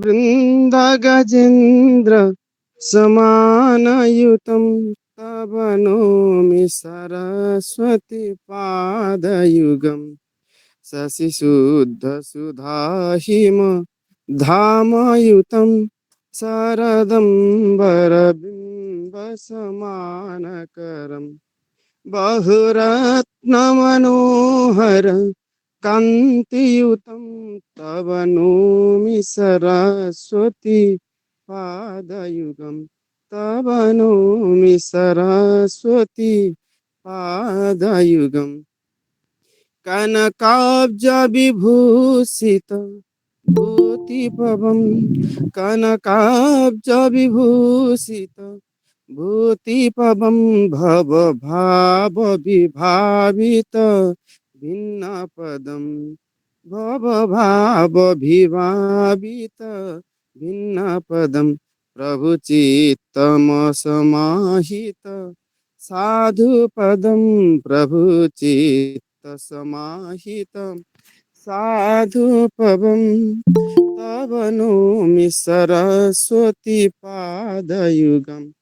वृन्द गजेन्द्र समानयुतं तव नौमि सरस्वती पादयुगम् शशिशुद्धसुधाहिम धामयुतं शरदं वरबिम्बसमानकरम् बहुरत्नमनोहर कान्तियुतं तव नौमि सरस्वती पादयुगं तव नौमि सरस्वती पादयुगम् कनकाब्जविभूषित भूतिपवं कनकाब्जविभूषित भूतिपवं भवभावविभावित भिन्नपदं भवभावविभावित भिन्नपदं प्रभुचित्तमसमाहित साधुपदं प्रभुचित्तसमाहितं साधुपदं तव नौमि सरस्वती पादयुगम्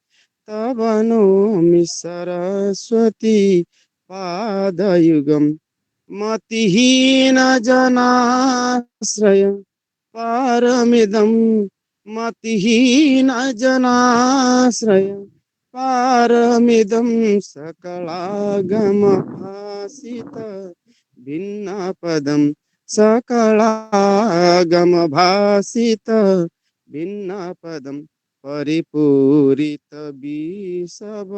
तव नौमि सरस्वती पादयुगम् मतिहीन जनाश्रय पारमिदं मतिहीन जनाश्रय पारमिदं सकलागमभासित भिन्नपदं सकलागमभासित भिन्नपदं परिपूरित विषव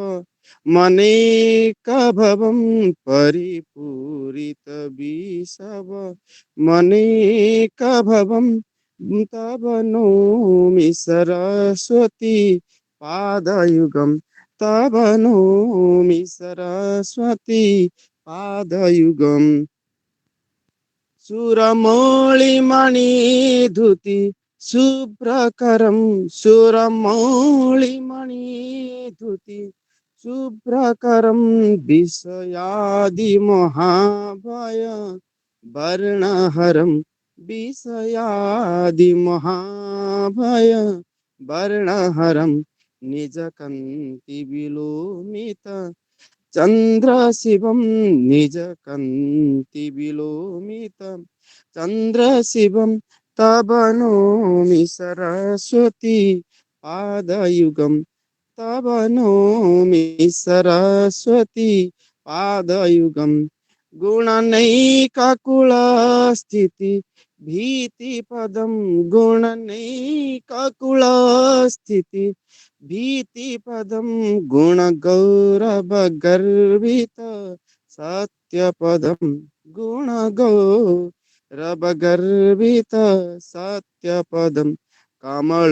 मनेकभवं परिपूरित विषव मनेकभवं तव नौमि सरस्वती पादयुगं तव नौमि सरस्वती पादयुगम् सुरमौळिमणिधुति शुभ्रकरं सुरमौळिमणिधुति शुभ्रकरं विषयादिमहाभय वर्णहरं विषयादिमहाभय वर्णहरं निजकान्तिविलोमित चन्द्रशिवं निजकान्तिविलोमितं चन्द्रशिवं तव नौमि सरस्वती पादयुगं तव नौमि सरस्वती पादयुगं गुणनैककुलस्थिति भीतिपदं गुणनैककुलस्थिति भीतिपदं गुणगौरवगर्वित सत्यपदं गुणगौरवगर्वित सत्यपदं कमलोदरकोमल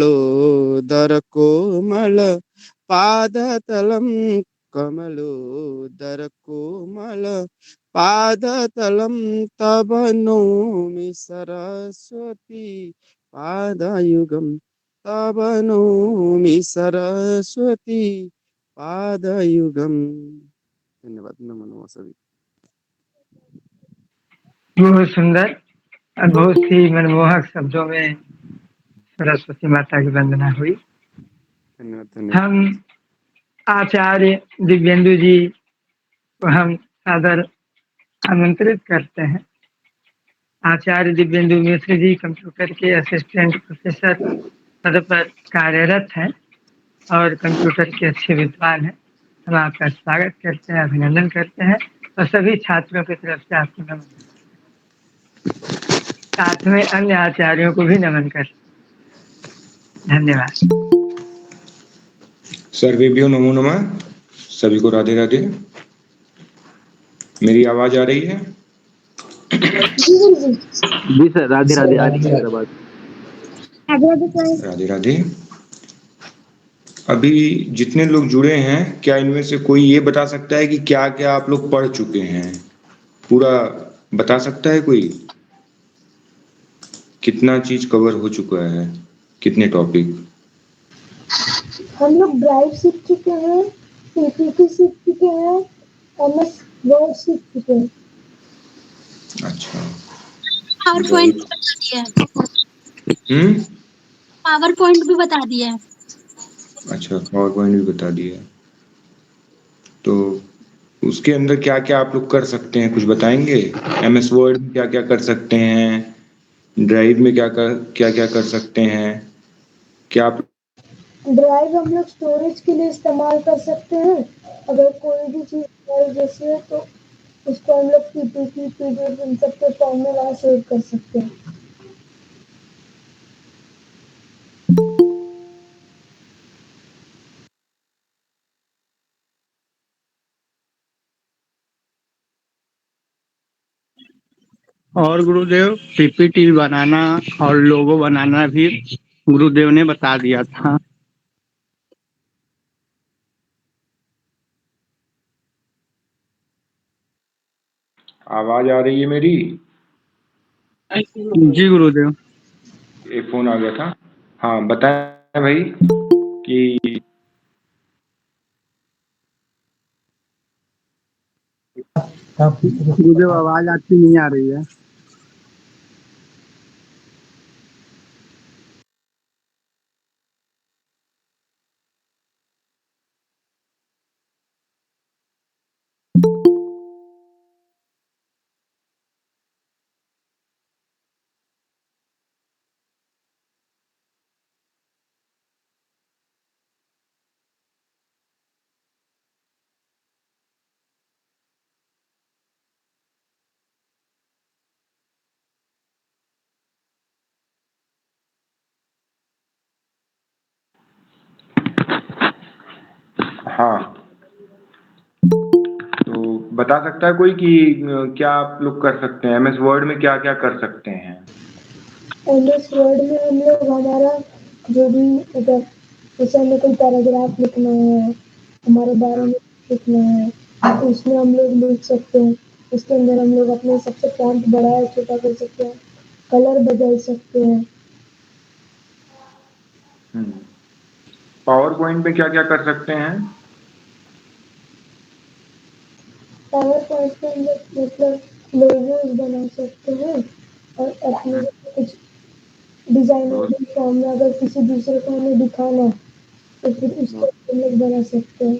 पादतलं कमलोदरकोमल पादतलं तव नौमि सरस्वती पादयुगम् तव नौमि सरस्वती पादयुगम्। धन्यवाद। नमो नमः सभी। बहुत सुंदर और बहुत ही मनमोहक शब्दों में सरस्वती माता की वंदना हुई। धन्यवाद धन्यवाद। हम आचार्य दिव्येंदु जी को हम सादर आमंत्रित करते हैं। आचार्य दिव्येंदु मिश्र जी कंप्यूटर के असिस्टेंट प्रोफेसर पद पर कार्यरत हैं और कंप्यूटर के अच्छे विद्वान हैं। हम आपका स्वागत करते हैं, अभिनंदन करते हैं और सभी छात्रों की तरफ से आपको नमन, साथ में अन्य आचार्यों को भी नमन कर। धन्यवाद। सर्वेभ्यो नमो नमः। सभी को राधे राधे। मेरी आवाज आ रही है? जी सर, राधे राधे। आ रही है सर आवाज। राधे राधे। अभी जितने लोग जुड़े हैं, क्या इनमें से कोई ये बता सकता है कि क्या क्या आप लोग पढ़ चुके हैं? पूरा बता सकता है कोई? कितना चीज कवर हो चुका है, कितने टॉपिक? हम लोग ड्राइव सीख चुके हैं, पीपीटी सीख चुके हैं, एमएस वर्ड सीख चुके हैं। अच्छा, पावरपॉइंट बता दिया। पावर पॉइंट भी बता दिया है। अच्छा, पावर पॉइंट भी बता दिया है। तो उसके अंदर क्या क्या आप लोग कर सकते हैं, कुछ बताएंगे? MS वर्ड में क्या क्या कर सकते हैं, ड्राइव में क्या क्या कर सकते हैं, क्या आप? ड्राइव हम लोग स्टोरेज के लिए इस्तेमाल कर सकते हैं। अगर कोई भी चीज़ हमारे जैसे है तो उसको हम लोग PPT PDF इन सब के फॉर्म में वहाँ सेव कर सकते हैं। और गुरुदेव पीपीटी बनाना और लोगो बनाना भी गुरुदेव ने बता दिया था। आवाज आ रही है मेरी? जी गुरुदेव। एक फोन आ गया था। हाँ बताएं भाई कि गुरुदेव आवाज आपकी नहीं आ रही है। हाँ, तो बता सकता है कोई कि क्या आप लोग कर सकते हैं MS वर्ड में, क्या क्या कर सकते हैं? MS वर्ड में हम लोग हमारा जो भी अगर जैसे हमें कोई पैराग्राफ लिखना है, हमारे बारे में लिखना है, तो उसमें हम लोग लिख सकते हैं। उसके अंदर हम लोग अपने सबसे फॉन्ट बड़ा या छोटा कर सकते हैं, कलर बदल सकते हैं। पावर पॉइंट में क्या क्या कर सकते हैं? पावर पॉइंट के अंदर मतलब लोगोज बना सकते हैं और अपने कुछ डिजाइनर बहुत फॉर्म में अगर किसी दूसरे को हमें दिखाना है तो फिर उसको बहुत हम लोग बना सकते हैं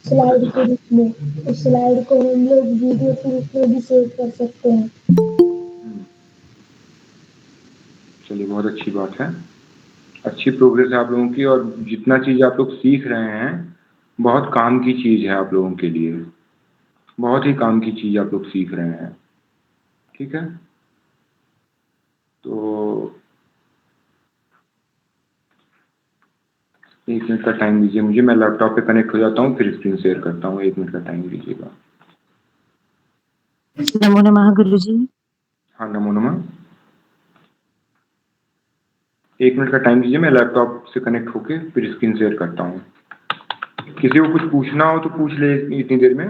स्लाइड के अच्छा। रूप में। उस स्लाइड को हम लोग वीडियो के रूप में भी सेव कर सकते हैं। चलिए, बहुत अच्छी बात है। अच्छी प्रोग्रेस है आप लोगों की, और जितना चीज़ आप लोग सीख रहे हैं बहुत काम की चीज़ है आप लोगों के लिए। बहुत ही काम की चीज़ आप लोग सीख रहे हैं। ठीक है, तो 1 मिनट का टाइम दीजिए मुझे, मैं लैपटॉप पे कनेक्ट हो जाता हूँ, फिर स्क्रीन शेयर करता हूँ। 1 मिनट का टाइम दीजिएगा। नमो नमः गुरुजी। हाँ, नमो नमः। 1 मिनट का टाइम दीजिए, मैं लैपटॉप से कनेक्ट होके फिर स्क्रीन शेयर करता हूँ। किसी को कुछ पूछना हो तो पूछ ले इतनी देर में।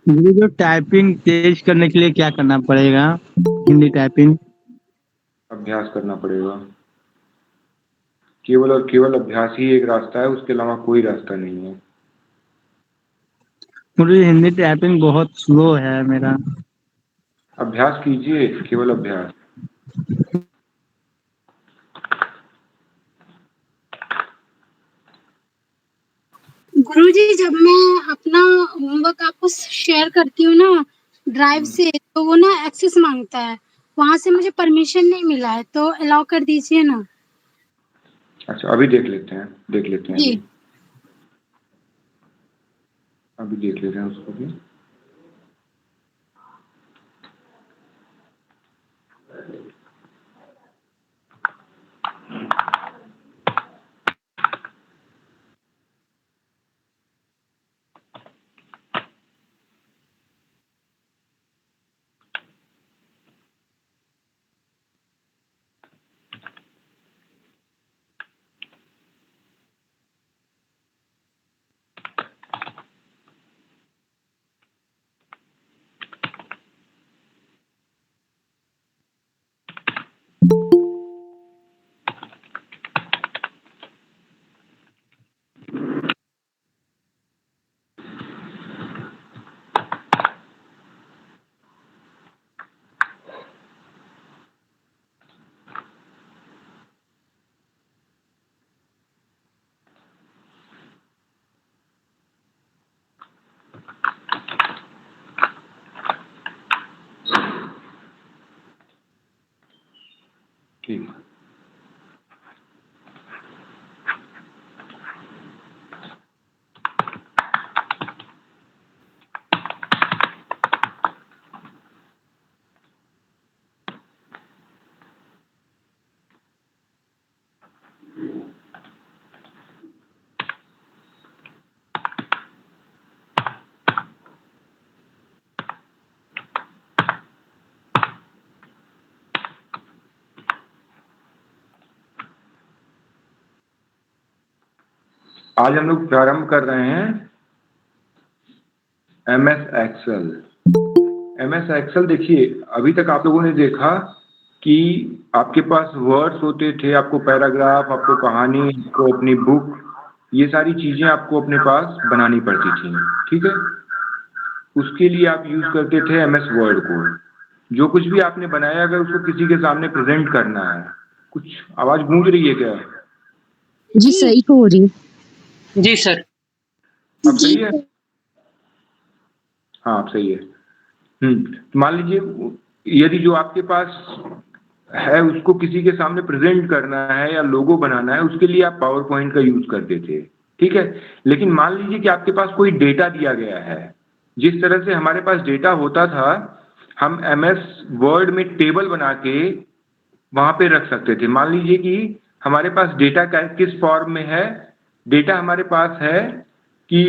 गुरुदेव टाइपिंग तेज करने के लिए क्या करना पड़ेगा? हिंदी टाइपिंग। अभ्यास करना पड़ेगा। केवल और केवल अभ्यास ही एक रास्ता है, उसके अलावा कोई रास्ता नहीं है। मुझे हिंदी टाइपिंग बहुत स्लो है मेरा। अभ्यास कीजिए, केवल अभ्यास। गुरुजी जब मैं अपना होमवर्क आपको शेयर करती हूँ ना ड्राइव से, तो वो ना एक्सेस मांगता है, वहां से मुझे परमिशन नहीं मिला है, तो अलाउ कर दीजिए ना। अच्छा, अभी देख लेते हैं, देख लेते हैं जी। अभी। अभी देख लेते हैं उसको भी। ठीक। आज हम लोग प्रारंभ कर रहे हैं MS एक्सेल। MS एक्सेल देखिए, अभी तक आप लोगों ने देखा कि आपके पास वर्ड्स होते थे, आपको पैराग्राफ, आपको कहानी, आपको अपनी बुक, ये सारी चीजें आपको अपने पास बनानी पड़ती थी। ठीक है, उसके लिए आप यूज करते थे MS वर्ड को। जो कुछ भी आपने बनाया, अगर उसको किसी के सामने प्रेजेंट करना है, कुछ आवाज गूंज रही है क्या? जी सही हो रही है। जी सर। अब सही है? हाँ, अब सही है। मान लीजिए यदि जो आपके पास है उसको किसी के सामने प्रेजेंट करना है या लोगो बनाना है, उसके लिए आप पावर पॉइंट का यूज करते थे। ठीक है, लेकिन मान लीजिए कि आपके पास कोई डेटा दिया गया है। जिस तरह से हमारे पास डेटा होता था, हम MS वर्ड में टेबल बना के वहां पे रख सकते थे। मान लीजिए कि हमारे पास डेटा किस फॉर्म में है। डेटा हमारे पास है कि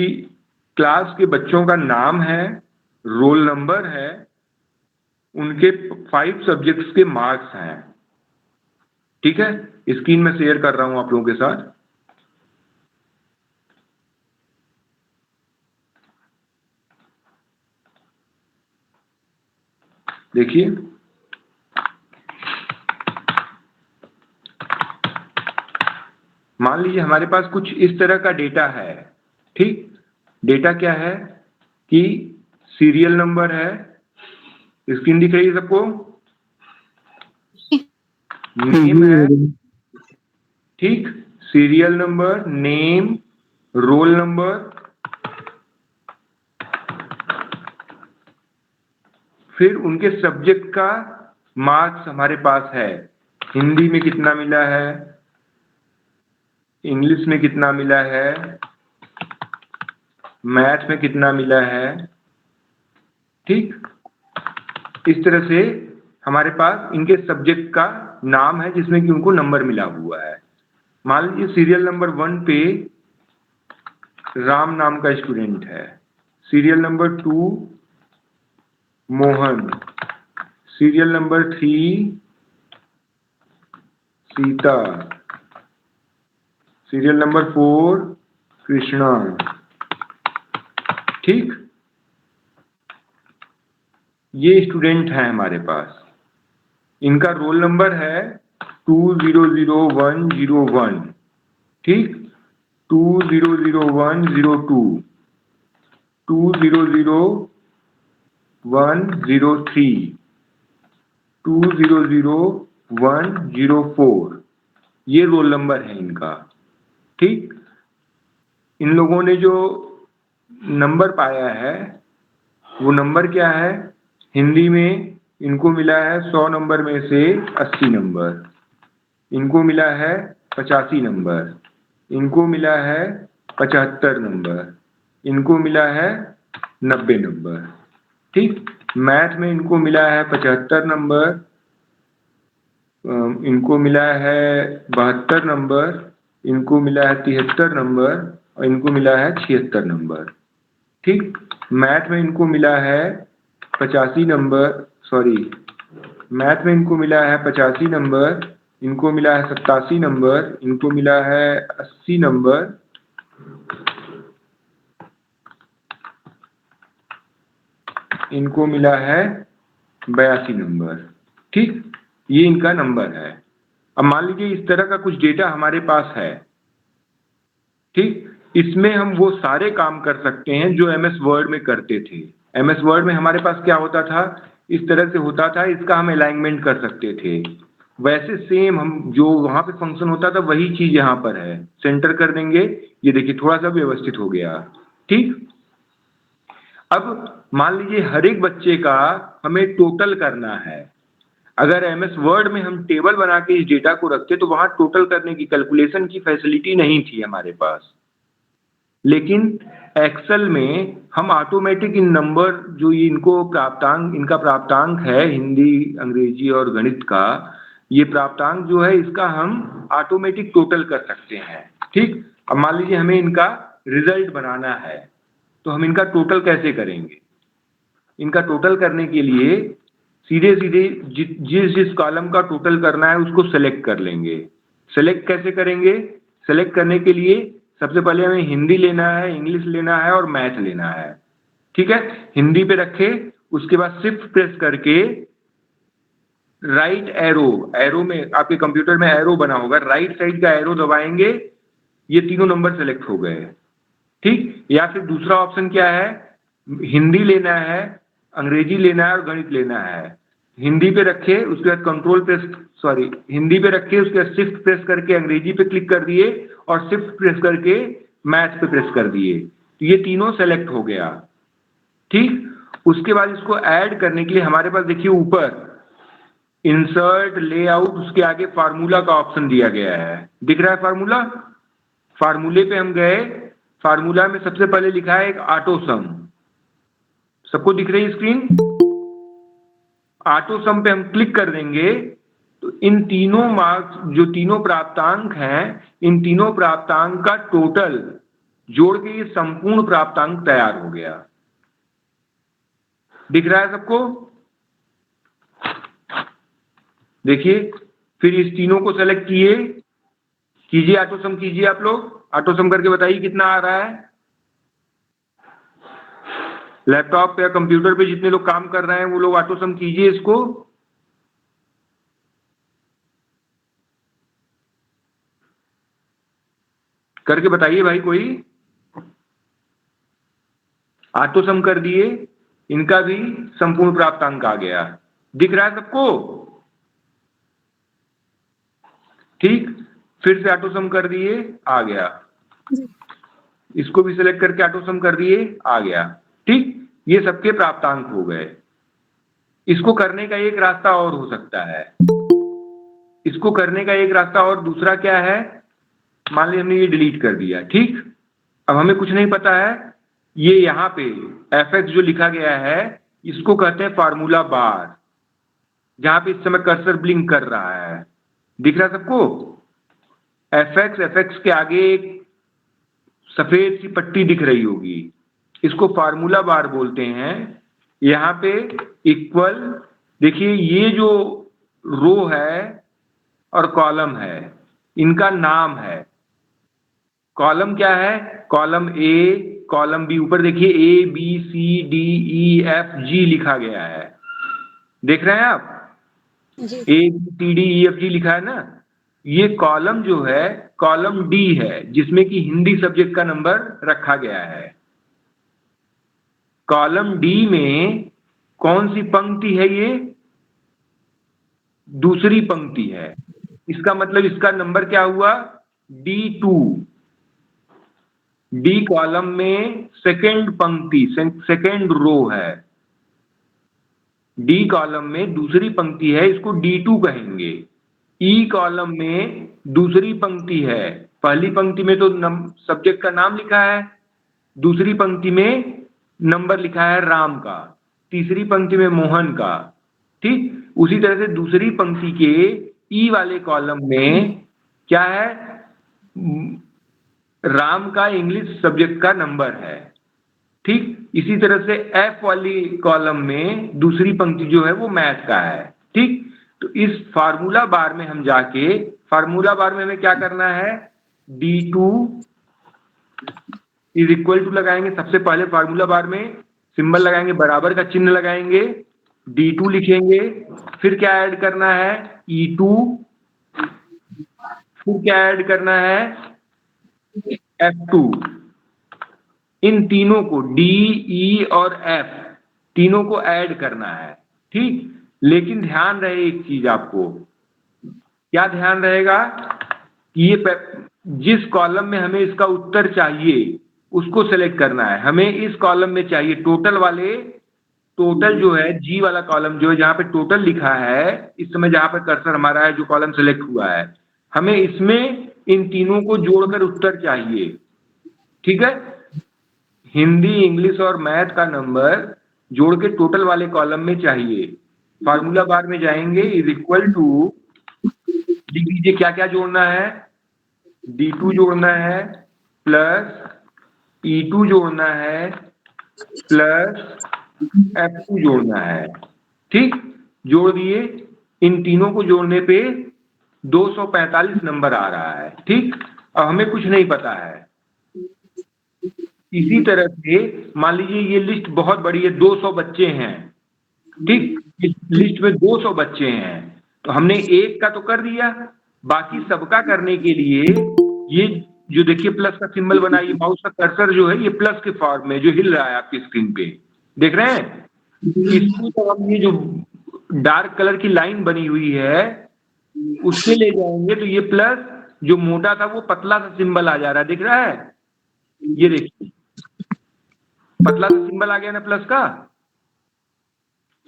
क्लास के बच्चों का नाम है, रोल नंबर है, उनके 5 सब्जेक्ट्स के मार्क्स हैं। ठीक है, स्क्रीन में शेयर कर रहा हूं आप लोगों के साथ। देखिए, मान लीजिए हमारे पास कुछ इस तरह का डेटा है। ठीक, डेटा क्या है कि सीरियल नंबर है, स्क्रीन दिख रही है सबको? नेम है, ठीक, serial number, name, roll number, फिर उनके सब्जेक्ट का मार्क्स हमारे पास है। हिंदी में कितना मिला है, इंग्लिश में कितना मिला है, मैथ में कितना मिला है। ठीक, इस तरह से हमारे पास इनके सब्जेक्ट का नाम है जिसमें कि उनको नंबर मिला हुआ है। मान लीजिए सीरियल नंबर 1 पे राम नाम का स्टूडेंट है, serial number 2 Mohan, serial number 3 Sita, serial number 4 Krishna. ठीक, ये स्टूडेंट है हमारे पास। इनका रोल नंबर है 200101। ठीक, 200102, 200103, 200104, ये रोल नंबर है इनका। ठीक, इन लोगों ने जो नंबर पाया है वो नंबर क्या है? हिंदी में इनको मिला है 100 नंबर में से 80 नंबर, इनको मिला है 85 नंबर, इनको मिला है 75 नंबर, इनको मिला है 90 नंबर। ठीक, मैथ में इनको मिला है 75 नंबर, इनको मिला है 72 नंबर, इनको मिला है 73 नंबर और इनको मिला है 76 नंबर। ठीक, मैथ में इनको मिला है 85 नंबर, मैथ में इनको मिला है 85 नंबर, इनको मिला है 87 नंबर, इनको मिला है 80 नंबर, इनको मिला है 82 नंबर। ठीक, ये इनका नंबर है। अब मान लीजिए इस तरह का कुछ डेटा हमारे पास है। ठीक, इसमें हम वो सारे काम कर सकते हैं जो MS वर्ड में करते थे। MS वर्ड में हमारे पास क्या होता था? इस तरह से होता था, इसका हम अलाइनमेंट कर सकते थे। वैसे सेम हम जो वहां पे फंक्शन होता था वही चीज यहाँ पर है। सेंटर कर देंगे, ये देखिए थोड़ा सा व्यवस्थित हो गया। ठीक, अब मान लीजिए हर एक बच्चे का हमें टोटल करना है। अगर एमएस वर्ड में हम टेबल बना के इस डेटा को रखते तो वहां टोटल करने की, कैलकुलेशन की फैसिलिटी नहीं थी हमारे पास। लेकिन एक्सेल में हम ऑटोमेटिक इन नंबर जो इनका प्राप्तांक है हिंदी, अंग्रेजी और गणित का, ये प्राप्तांक जो है इसका हम ऑटोमेटिक टोटल कर सकते हैं। ठीक, अब मान लीजिए हमें इनका रिजल्ट बनाना है, तो हम इनका टोटल कैसे करेंगे? इनका टोटल करने के लिए सीधे सीधे जिस कॉलम का टोटल करना है उसको सेलेक्ट कर लेंगे। सेलेक्ट कैसे करेंगे? सेलेक्ट करने के लिए सबसे पहले हमें हिंदी लेना है, इंग्लिश लेना है और मैथ लेना है। ठीक है, हिंदी पे रखे, उसके बाद शिफ्ट प्रेस करके राइट एरो में, आपके कंप्यूटर में एरो बना होगा, राइट साइड का एरो दबाएंगे, ये तीनों नंबर सेलेक्ट हो गए। ठीक, या फिर दूसरा ऑप्शन क्या है, हिंदी लेना है, अंग्रेजी लेना है और गणित लेना है। हिंदी पे रखे, उसके बाद हिंदी पे रखे, उसके बाद शिफ्ट प्रेस करके अंग्रेजी पे क्लिक कर दिए और शिफ्ट प्रेस करके मैथ पे प्रेस कर दिए, तो ये तीनों सेलेक्ट हो गया। ठीक, उसके बाद इसको ऐड करने के लिए हमारे पास देखिए ऊपर इंसर्ट लेआउट, उसके आगे फार्मूला का ऑप्शन दिया गया है, दिख रहा है फार्मूला? फार्मूले पे हम गए, फार्मूला में सबसे पहले लिखा है एक ऑटो सम, सबको दिख रही है स्क्रीन? ऑटो सम पे हम क्लिक कर देंगे तो इन तीनों मार्क्स, जो तीनों प्राप्तांक हैं, इन तीनों प्राप्तांक का टोटल जोड़ के ये संपूर्ण प्राप्तांक तैयार हो गया। दिख रहा है सबको? देखिए, फिर इस तीनों को सेलेक्ट कीजिए, ऑटो सम कीजिए, आप लोग ऑटो सम करके बताइए कितना आ रहा है। लैपटॉप पे या कंप्यूटर पे जितने लोग काम कर रहे हैं वो लोग ऑटो सम कीजिए इसको। करके बताइए भाई, कोई ऑटो सम कर दिए, इनका भी संपूर्ण प्राप्तांक आ गया। दिख रहा है सबको? ठीक, फिर से ऑटो सम कर दिए, आ गया। इसको भी सिलेक्ट करके ऑटो सम कर दिए, आ गया। ठीक, ये सबके प्राप्तांक हो गए। इसको करने का एक रास्ता और हो सकता है, इसको करने का एक रास्ता और दूसरा क्या है, मान लीजिए हमने ये डिलीट कर दिया। ठीक, अब हमें कुछ नहीं पता है, ये यहाँ पे fx जो लिखा गया है इसको कहते हैं फार्मूला बार, जहां पे इस समय कर्सर ब्लिंक कर रहा है। दिख रहा है सबको? fx के आगे एक सफेद सी पट्टी दिख रही होगी, इसको फार्मूला बार बोलते हैं। यहाँ पे इक्वल, देखिए ये जो रो है और कॉलम है, इनका नाम है। कॉलम क्या है? कॉलम ए, कॉलम बी, ऊपर देखिए ABCDEFG लिखा गया है, देख रहे हैं आप? ABCDEFG लिखा है ना। ये कॉलम जो है कॉलम डी है, जिसमें कि हिंदी सब्जेक्ट का नंबर रखा गया है। कॉलम डी में कौन सी पंक्ति है? ये दूसरी पंक्ति है, इसका मतलब इसका नंबर क्या हुआ? D2। डी कॉलम में सेकेंड पंक्ति, सेकेंड रो है। डी कॉलम में दूसरी पंक्ति है, इसको D2 कहेंगे। ई कॉलम में दूसरी पंक्ति है, पहली पंक्ति में तो सब्जेक्ट का नाम लिखा है, दूसरी पंक्ति में नंबर लिखा है राम का, तीसरी पंक्ति में मोहन का। ठीक, उसी तरह से दूसरी पंक्ति के ई वाले कॉलम में क्या है? राम का इंग्लिश सब्जेक्ट का नंबर है। ठीक, इसी तरह से एफ वाली कॉलम में दूसरी पंक्ति जो है वो मैथ का है। ठीक, तो इस फार्मूला बार में हम जाके, फार्मूला बार में हमें क्या करना है? D2 इज इक्वल टू लगाएंगे, सबसे पहले फार्मूला बार में सिंबल लगाएंगे, बराबर का चिन्ह लगाएंगे, D2 लिखेंगे, फिर क्या ऐड करना है? E2, फिर क्या ऐड करना है? F2। इन तीनों को D, E और F तीनों को ऐड करना है। ठीक, लेकिन ध्यान रहे एक चीज, आपको क्या ध्यान रहेगा कि ये जिस कॉलम में हमें इसका उत्तर चाहिए उसको सेलेक्ट करना है। हमें इस कॉलम में चाहिए टोटल टोटल जो है जी वाला कॉलम जो है जहां पे टोटल लिखा है, इस समय जहां पर कर्सर हमारा है, जो कॉलम सेलेक्ट हुआ है, हमें इसमें इन तीनों को जोड़कर उत्तर चाहिए। ठीक है, हिंदी, इंग्लिश और मैथ का नंबर जोड़ के टोटल वाले कॉलम में चाहिए। फार्मूला बार में जाएंगे, इज इक्वल टू, लिख लीजिए क्या क्या जोड़ना है, D2 जोड़ना है, प्लस E2 जोड़ना है, प्लस F2 जोड़ना है। ठीक, जोड़ दिए। इन तीनों को जोड़ने पे 245 नंबर आ रहा है। ठीक, अब हमें कुछ नहीं पता है। इसी तरह से मान लीजिए ये लिस्ट बहुत बड़ी है, 200 बच्चे हैं। ठीक, इस लिस्ट में 200 बच्चे हैं, तो हमने एक का तो कर दिया, बाकी सबका करने के लिए ये जो देखिए प्लस का सिंबल बना, ये माउस का कर्सर जो है ये प्लस के फॉर्म में जो हिल रहा है आपकी स्क्रीन पे, देख रहे हैं? इसको तो हम ये जो डार्क कलर की लाइन बनी हुई है उससे ले जाएंगे तो ये प्लस जो मोटा था वो पतला सा सिंबल आ जा रहा है, दिख रहा है? ये देखिए पतला सा सिंबल आ गया ना प्लस का,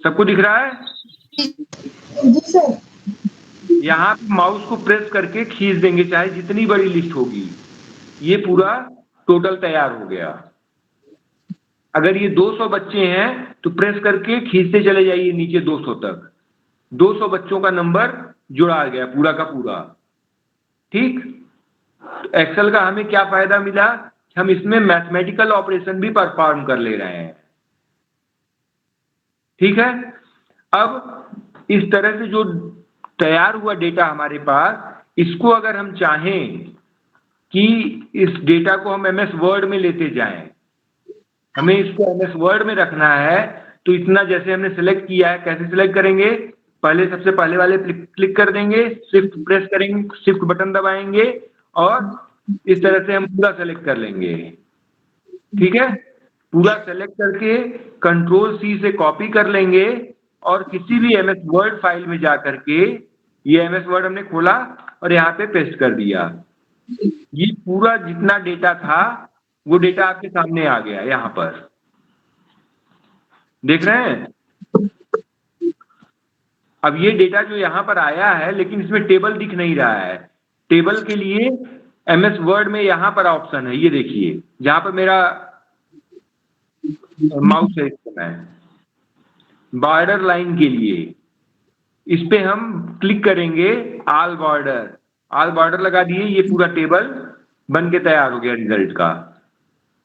सबको दिख रहा है? जी सर। यहाँ पे माउस को प्रेस करके खींच देंगे, चाहे जितनी बड़ी लिस्ट होगी, ये पूरा टोटल तैयार हो गया। अगर ये 200 बच्चे हैं तो प्रेस करके खींचते चले जाइए नीचे 200 तक, 200 बच्चों का नंबर जुड़ा गया पूरा का पूरा। ठीक, तो एक्सेल का हमें क्या फायदा मिला, हम इसमें मैथमेटिकल ऑपरेशन भी परफॉर्म कर ले रहे हैं। ठीक है, अब इस तरह से जो तैयार हुआ डेटा हमारे पास, इसको अगर हम चाहें कि इस डेटा को हम MS वर्ड में लेते जाएं, हमें इसको MS वर्ड में रखना है, तो इतना जैसे हमने सेलेक्ट किया है, कैसे सेलेक्ट करेंगे, पहले सबसे पहले वाले क्लिक कर देंगे, शिफ्ट प्रेस करेंगे, शिफ्ट बटन दबाएंगे और इस तरह से हम पूरा सेलेक्ट कर लेंगे। ठीक है, पूरा सेलेक्ट करके कंट्रोल C से कॉपी कर लेंगे और किसी भी MS वर्ड फाइल में जा करके, ये MS वर्ड हमने खोला और यहाँ पे पेस्ट कर दिया। ये पूरा जितना डेटा था वो डेटा आपके सामने आ गया, यहाँ पर देख रहे हैं? अब ये डेटा जो यहाँ पर आया है, लेकिन इसमें टेबल दिख नहीं रहा है। टेबल के लिए MS वर्ड में यहाँ पर ऑप्शन है, ये देखिए जहाँ पर मेरा माउस है, इस समय बॉर्डर लाइन के लिए इस पे हम क्लिक करेंगे, ऑल बॉर्डर लगा दिए, ये पूरा टेबल बन के तैयार हो गया रिजल्ट का।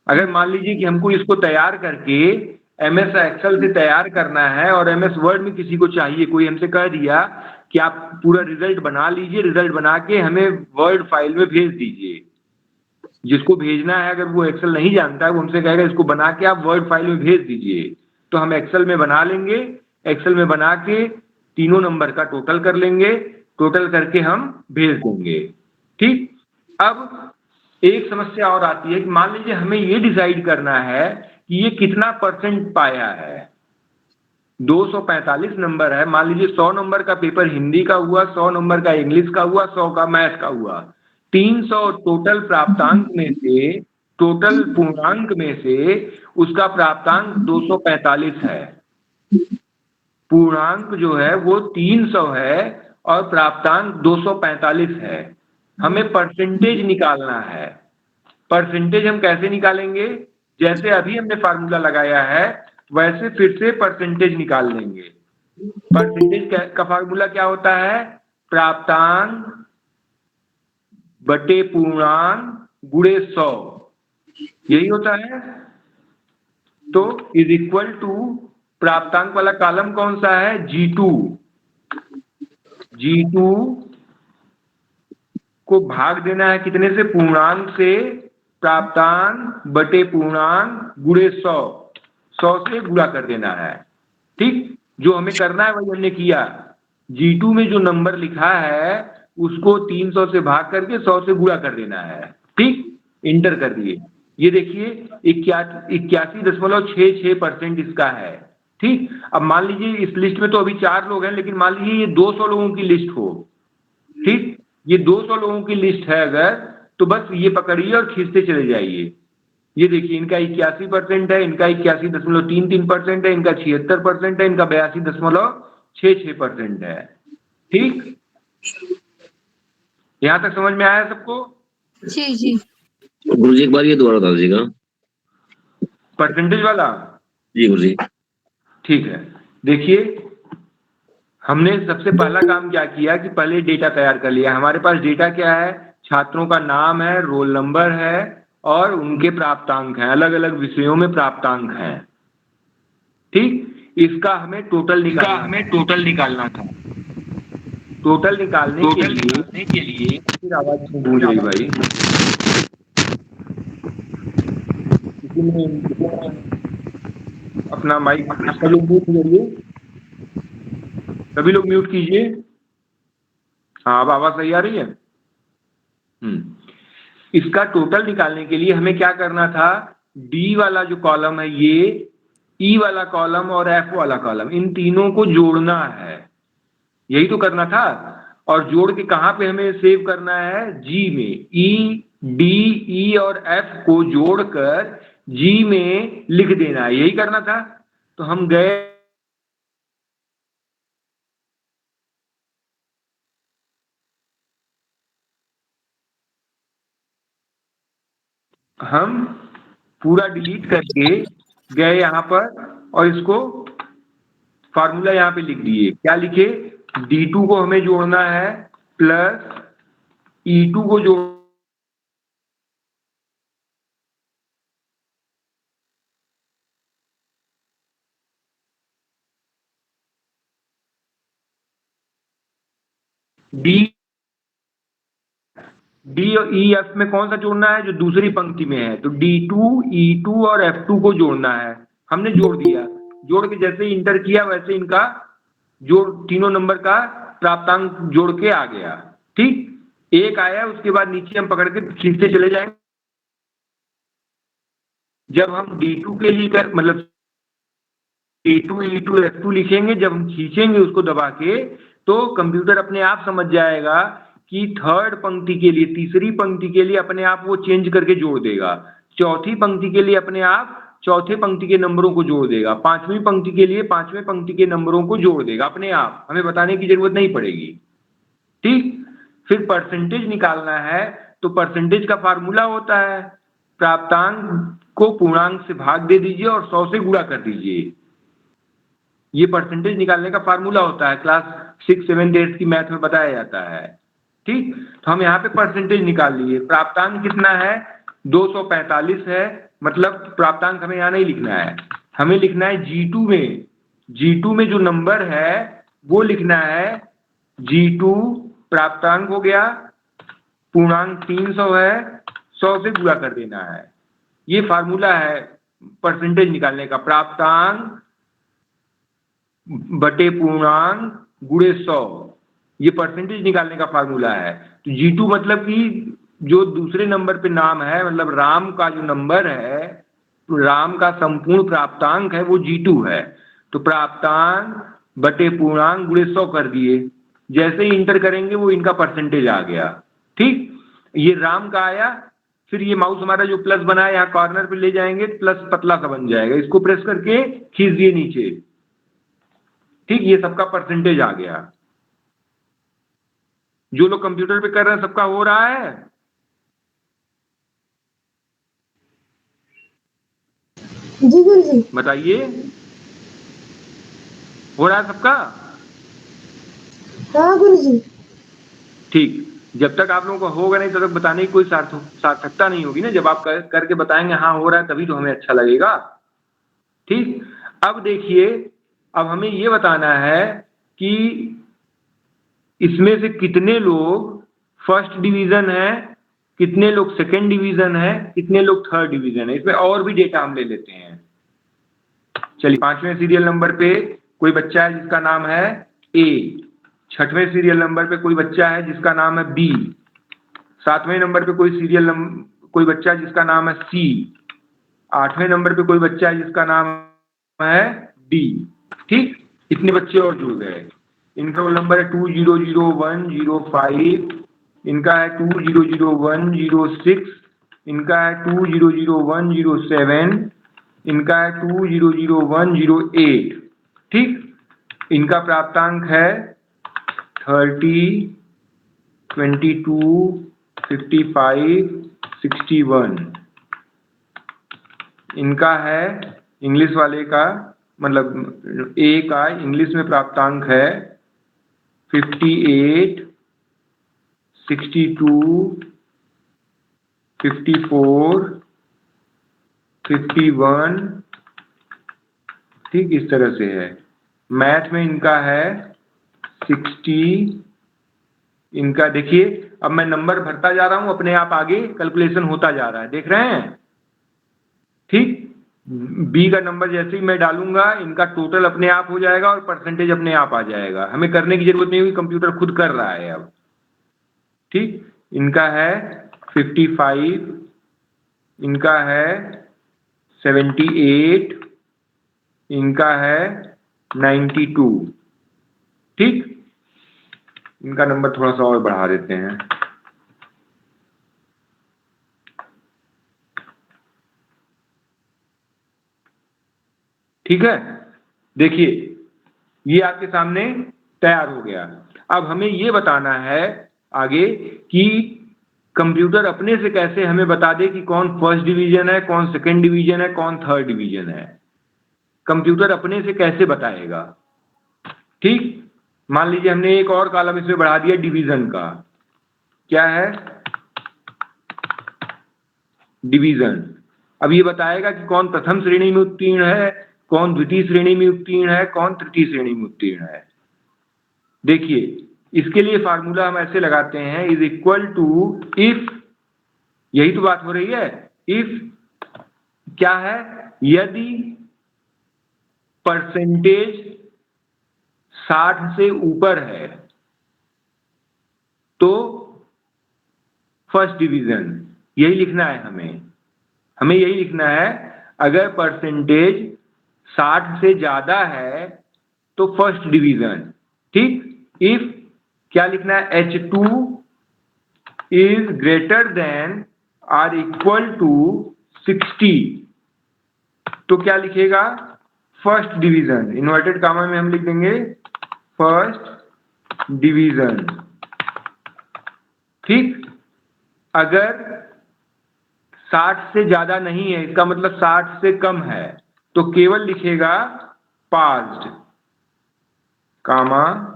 अगर मान लीजिए कि हमको इसको तैयार करके MS एक्सेल से तैयार करना है और MS वर्ड में किसी को चाहिए, कोई हमसे कह दिया कि आप पूरा रिजल्ट बना लीजिए, रिजल्ट बना के हमें वर्ड फाइल में भेज दीजिए, जिसको भेजना है अगर वो एक्सेल नहीं जानता है वो हमसे कहेगा इसको बना के आप वर्ड फाइल में भेज दीजिए, तो हम एक्सेल में बना लेंगे। एक्सेल में बना के तीनों नंबर का टोटल कर लेंगे, टोटल करके हम भेज देंगे। ठीक, अब एक समस्या और आती है कि मान लीजिए हमें ये डिसाइड करना है कि ये कितना % पाया है। 245 नंबर है, मान लीजिए 100 नंबर का पेपर हिंदी का हुआ, 100 नंबर का इंग्लिश का हुआ, 100 का मैथ का हुआ, 300 टोटल प्राप्तांक में से, टोटल पूर्णांक में से उसका प्राप्तांक 245 है। पूर्णांक जो है वो 300 है और प्राप्तांक 245 है। हमें परसेंटेज निकालना है। परसेंटेज हम कैसे निकालेंगे, जैसे अभी हमने फार्मूला लगाया है वैसे फिर से परसेंटेज निकाल लेंगे। परसेंटेज का फार्मूला क्या होता है, प्राप्तांक बटे पूर्णांक गुणे 100, यही होता है। तो इज इक्वल टू प्राप्तांक वाला कॉलम कौन सा है, G2 को भाग देना है कितने से, पूर्णांक से, प्राप्तांक बटे पूर्णांक गुणे 100 से गुणा कर देना है। ठीक, जो हमें करना है वही हमने किया। G2 में जो नंबर लिखा है उसको 300 से भाग करके 100 से गुणा कर देना है। ठीक, इंटर कर दिए, ये देखिए 81.66% इसका है। ठीक, अब मान लीजिए इस लिस्ट में तो अभी 4 लोग हैं, लेकिन मान लीजिए ये 200 लोगों की लिस्ट हो। ठीक, ये 200 लोगों की लिस्ट है अगर, तो बस ये पकड़िए और खींचते चले जाइए, ये देखिए इनका 81% है, इनका 81.33% है, इनका 76% है, इनका 82.66% है। ठीक, यहां तक समझ में आया सबको? जी जी। गुरुजी एक बार ये दोबारा बता दीजिएगा परसेंटेज वाला। जी गुरुजी। ठीक है, देखिए हमने सबसे पहला काम क्या किया कि पहले डेटा तैयार कर लिया। हमारे पास डेटा क्या है? छात्रों का नाम है, रोल नंबर है और उनके प्राप्तांक हैं, अलग अलग विषयों में प्राप्तांक हैं। ठीक, इसका हमें टोटल निकालना था। टोटल निकालने के लिए फिर आवाज गूंज रही भाई, किसी ने अपना माइक सभी म्यूट करिए, सभी लोग म्यूट कीजिए। हाँ, अब आवाज सही आ रही है। इसका टोटल निकालने के लिए हमें क्या करना था? डी वाला जो कॉलम है ये, ई वाला कॉलम और एफ वाला कॉलम, इन तीनों को जोड़ना है, यही तो करना था। और जोड़ के कहाँ पे हमें सेव करना है? जी में। ई, डी, ई और एफ को जोड़कर जी में लिख देना है, यही करना था। तो हम गए, हम पूरा डिलीट करके गए यहाँ पर और इसको फार्मूला यहाँ पे लिख दिए। क्या लिखे? D2 को हमें जोड़ना है प्लस E2 को जोड़, डी और ई एफ में कौन सा जोड़ना है? जो दूसरी पंक्ति में है। तो D2, E2 और F2 को जोड़ना है। हमने जोड़ दिया, जोड़ के जैसे ही इंटर किया वैसे इनका जोड़, तीनों नंबर का प्राप्तांक जोड़ के आ गया। ठीक, एक आया, उसके बाद नीचे हम पकड़ के खींचते चले जाएंगे। जब हम D2 के लिए मतलब D2, E2, F2 लिखेंगे, जब हम खींचेंगे उसको दबा के, तो कंप्यूटर अपने आप समझ जाएगा कि थर्ड पंक्ति के लिए, तीसरी पंक्ति के लिए अपने आप वो चेंज करके जोड़ देगा, चौथी पंक्ति के लिए अपने आप चौथे पंक्ति के नंबरों को जोड़ देगा, पांचवी पंक्ति के लिए पांचवें पंक्ति के नंबरों को जोड़ देगा अपने आप, हमें बताने की जरूरत नहीं पड़ेगी। ठीक, फिर परसेंटेज निकालना है, तो परसेंटेज का फार्मूला होता है प्राप्तांक को पूर्णांक से भाग दे दीजिए और 100 से गुणा कर दीजिए। ये परसेंटेज निकालने का फार्मूला होता है, क्लास 6, 7, 8 की मैथ में बताया जाता है। ठीक, तो हम यहाँ पे परसेंटेज निकाल लिए। प्राप्तांक कितना है? 245 है, मतलब प्राप्तांक हमें यहाँ नहीं लिखना है, हमें लिखना है G2 में। G2 में जो नंबर है वो लिखना है G2, प्राप्तांक हो गया, पूर्णांक 300 है, 100 से गुणा कर देना है। ये फार्मूला है परसेंटेज निकालने का, प्राप्तांक बटे पूर्णांक गुणे 100, ये परसेंटेज निकालने का फार्मूला है। तो G2 मतलब कि जो दूसरे नंबर पे नाम है, मतलब राम का जो नंबर है, तो राम का संपूर्ण प्राप्तांक है वो G2 है। तो प्राप्तांक बटे पूर्णांक गुणे 100 कर दिए, जैसे ही इंटर करेंगे वो इनका परसेंटेज आ गया। ठीक, ये राम का आया, फिर ये माउस हमारा जो प्लस बना है यहाँ कॉर्नर पे ले जाएंगे, प्लस पतला सा बन जाएगा, इसको प्रेस करके खींच दिए नीचे। ठीक, ये सबका परसेंटेज आ गया। जो लोग कंप्यूटर पे कर रहे हैं सबका हो रहा है? जी गुरुजी। बताइए, हो रहा है सबका? हाँ गुरुजी। ठीक, जब तक आप लोगों को होगा नहीं तब तक बताने की कोई सार्थकता नहीं होगी ना। जब आप करके बताएंगे हाँ हो रहा है, तभी तो हमें अच्छा लगेगा। ठीक, अब देखिए, अब हमें ये बताना है कि इसमें से कितने लोग फर्स्ट डिवीजन है, कितने लोग सेकंड डिवीजन है, कितने लोग थर्ड डिवीजन है। इसमें और भी डेटा हम ले लेते हैं। चलिए, 5वें सीरियल नंबर पे कोई बच्चा है जिसका नाम है A, 6वें सीरियल नंबर पे कोई बच्चा है जिसका नाम है B, 7वें नंबर पे कोई बच्चा है जिसका नाम है C, 8वें नंबर पे कोई बच्चा है जिसका नाम है D। ठीक, इतने बच्चे और जुड़ गए। इनका रोल नंबर है 200105, इनका है 200106, इनका है 200107, इनका है 200108। ठीक, इनका प्राप्तांक है 30, 22, 55, 61। इनका है इंग्लिश वाले का, मतलब ए का इंग्लिश में प्राप्तांक है 58, 62, 54, 51। ठीक, इस तरह से है। मैथ में इनका है 60। इनका देखिए, अब मैं नंबर भरता जा रहा हूं, अपने आप आगे कैलकुलेशन होता जा रहा है, देख रहे हैं। ठीक, बी का नंबर जैसे ही मैं डालूंगा, इनका टोटल अपने आप हो जाएगा और परसेंटेज अपने आप आ जाएगा, हमें करने की जरूरत नहीं होगी, कंप्यूटर खुद कर रहा है अब। ठीक, इनका है 55, इनका है 78, इनका है 92। ठीक, इनका नंबर थोड़ा सा और बढ़ा देते हैं। ठीक है, देखिए ये आपके सामने तैयार हो गया। अब हमें ये बताना है आगे कि कंप्यूटर अपने से कैसे हमें बता दे कि कौन फर्स्ट डिवीजन है, कौन सेकंड डिवीजन है, कौन थर्ड डिवीजन है। कंप्यूटर अपने से कैसे बताएगा। ठीक, मान लीजिए हमने एक और कॉलम इसमें बढ़ा दिया डिवीजन का। क्या है, डिवीजन। अब ये बताएगा कि कौन प्रथम श्रेणी में उत्तीर्ण है, कौन द्वितीय श्रेणी में उत्तीर्ण है, कौन तृतीय श्रेणी में उत्तीर्ण है। देखिए, इसके लिए फार्मूला हम ऐसे लगाते हैं, इज इक्वल टू इफ, यही तो बात हो रही है। इफ क्या है, यदि परसेंटेज 60 से ऊपर है तो फर्स्ट डिवीजन, यही लिखना है हमें यही लिखना है। अगर परसेंटेज 60 से ज्यादा है तो फर्स्ट डिवीजन। ठीक, इफ क्या लिखना है, H2 is greater than or equal to 60, तो क्या लिखेगा, फर्स्ट डिवीजन। इन्वर्टेड कामा में हम लिख देंगे फर्स्ट डिवीजन। ठीक, अगर 60 से ज्यादा नहीं है, इसका मतलब 60 से कम है, तो केवल लिखेगा पास्ड, कामा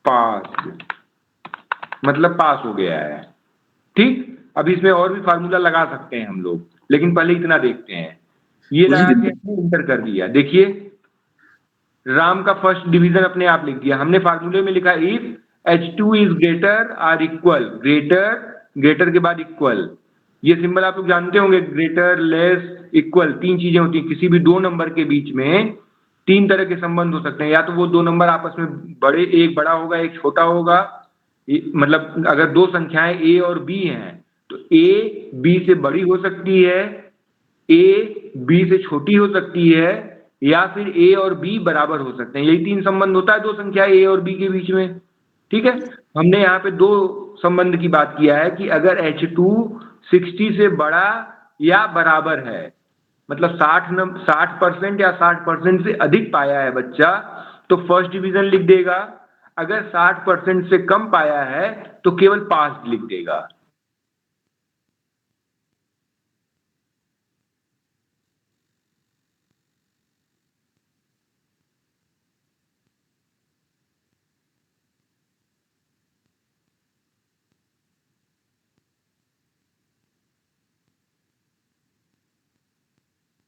पास्ड, मतलब पास हो गया है। ठीक, अब इसमें और भी फार्मूला लगा सकते हैं हम लोग, लेकिन पहले इतना देखते हैं। ये लगा के हमने इंटर कर दिया। देखिए, राम का फर्स्ट डिवीजन अपने आप लिख दिया हमने। फार्मूले में लिखा if H2 is greater or equal, greater के बाद इक्वल। ये सिंबल आप लोग जानते होंगे, ग्रेटर, लेस, इक्वल, तीन चीजें होती हैं। किसी भी दो नंबर के बीच में तीन तरह के संबंध हो सकते हैं, या तो वो दो नंबर आपस में बड़े, एक बड़ा होगा एक छोटा होगा। मतलब अगर दो संख्याएं A और B हैं तो A B से बड़ी हो सकती है, A B से छोटी हो सकती है, या फिर A और B बराबर हो सकते हैं। यही तीन संबंध होता है दो संख्या A और B के बीच में। ठीक है, हमने यहाँ पे दो संबंध की बात किया है कि अगर H2 60 से बड़ा या बराबर है, मतलब 60% या 60% से अधिक पाया है बच्चा, तो फर्स्ट डिवीजन लिख देगा। अगर 60% से कम पाया है तो केवल पास लिख देगा।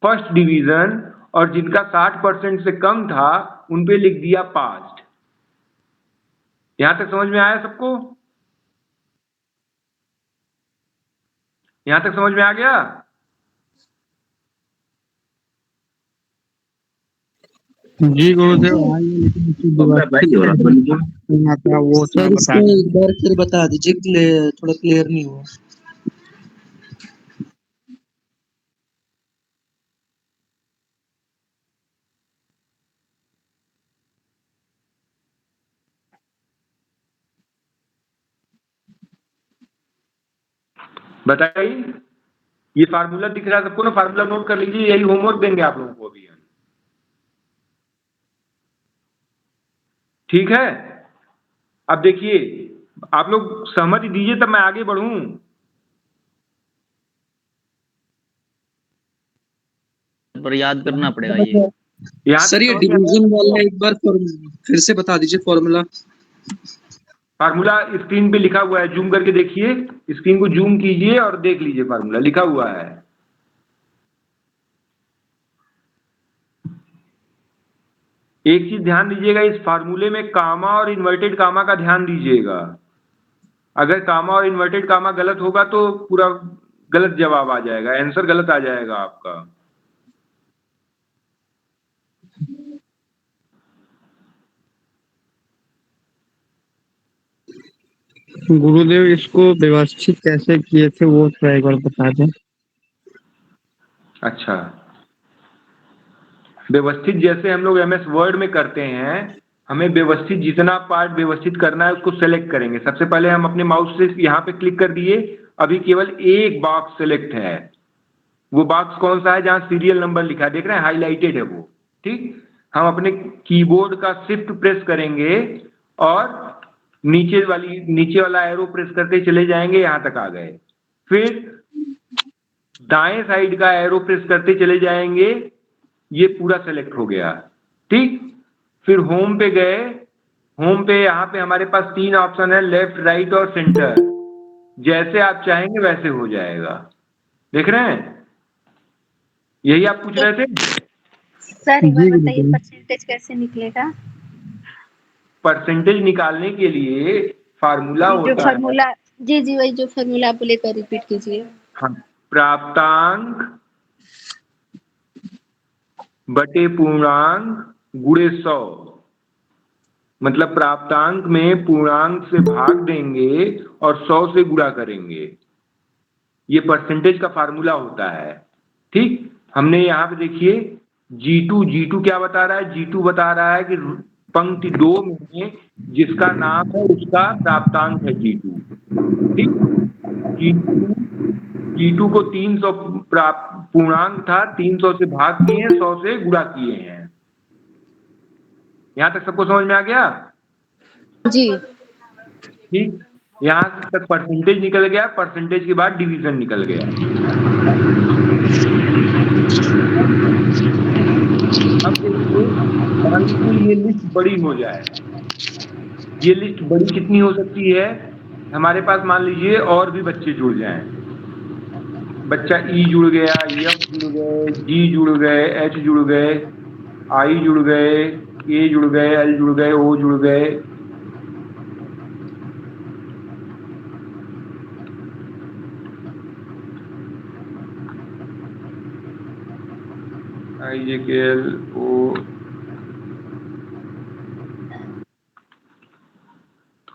फर्स्ट डिवीजन, और जिनका 60% से कम था उन पे लिख दिया पास्ट। यहां तक समझ में आया सबको? यहां तक समझ में आ गया? जी गुरुदेव, हाँ, ये लेकिन उसकी व्यवस्था था वो थोड़ा सर बता इसको दीजिए। एक बार फिर बता दीजिए, थोड़ा क्लियर नहीं हुआ। बताइए, ये फार्मूला दिख रहा है सबको ना? फार्मूला नोट कर लीजिए, यही होमवर्क देंगे आप लोगों को अभी हम। ठीक है, अब देखिए आप लोग समझ दीजिए तब मैं आगे बढ़ूं। पर याद करना पड़ेगा ये। यहाँ सर ये समझ में आ रहा है डिवीजन वाला आपको? एक बार फिर से बता दीजिए फॉर्मूला। फार्मूला स्क्रीन पे लिखा हुआ है, जूम करके देखिए, स्क्रीन को जूम कीजिए और देख लीजिए, फार्मूला लिखा हुआ है। एक चीज ध्यान दीजिएगा, इस फार्मूले में कामा और इन्वर्टेड कामा का ध्यान दीजिएगा। अगर कामा और इन्वर्टेड कामा गलत होगा तो पूरा गलत जवाब आ जाएगा, आंसर गलत आ जाएगा आपका। गुरुदेव इसको व्यवस्थित कैसे किए थे वो थोड़ा एक बार बता दें। अच्छा, व्यवस्थित जैसे हम लोग एमएस वर्ड में करते हैं, हमें व्यवस्थित जितना पार्ट व्यवस्थित करना है उसको सेलेक्ट करेंगे। सबसे पहले हम अपने माउस से यहाँ पे क्लिक कर दिए, अभी केवल एक बॉक्स सेलेक्ट है। वो बॉक्स कौन सा है? जहाँ सीरियल नंबर लिखा है, देख रहे हैं, हाईलाइटेड है वो। ठीक, हम अपने कीबोर्ड का शिफ्ट प्रेस करेंगे और नीचे वाला एरो प्रेस करते चले जाएंगे, यहां तक आ गए। फिर दाएं साइड का एरो प्रेस करते चले जाएंगे, ये पूरा सेलेक्ट हो गया। ठीक, फिर होम पे गए, होम पे यहाँ पे हमारे पास 3 ऑप्शन है, लेफ्ट, राइट और सेंटर। जैसे आप चाहेंगे वैसे हो जाएगा, देख रहे हैं? यही आप पूछ रहे थे? सर एक बार बताइए परसेंटेज कैसे निकलेगा? परसेंटेज निकालने के लिए फार्मूला होता फार्मूला, जी जी वही जो फार्मूला आप बोले तो रिपीट कीजिए। हाँ, प्राप्तांक बटे पूर्णांक गुणे 100। मतलब प्राप्तांक में पूर्णांक से भाग देंगे और 100 से गुणा करेंगे, ये परसेंटेज का फार्मूला होता है। ठीक, हमने यहाँ पे देखिए G2 क्या बता रहा है? G2 बता रहा है कि पंक्ति 2 में जिसका नाम है उसका प्राप्तांक है G2। ठीक, G2 को 300 पूर्णांक था, 300 से भाग किए हैं, 100 से गुणा किए हैं। यहां तक सबको समझ में आ गया? जी। ठीक, यहां तक परसेंटेज निकल गया, परसेंटेज के बाद डिवीजन निकल गया। अब देखिए, ये लिस्ट बड़ी हो जाए, ये लिस्ट बड़ी कितनी हो सकती है? हमारे पास मान लीजिए और भी बच्चे जुड़ जाएं, बच्चा ई जुड़ गया, एफ जुड़ गए, जी जुड़ गए, एच जुड़ गए, आई जुड़ गए, ए जुड़ गए, एल जुड़ गए, ओ जुड़ गए। I J K L O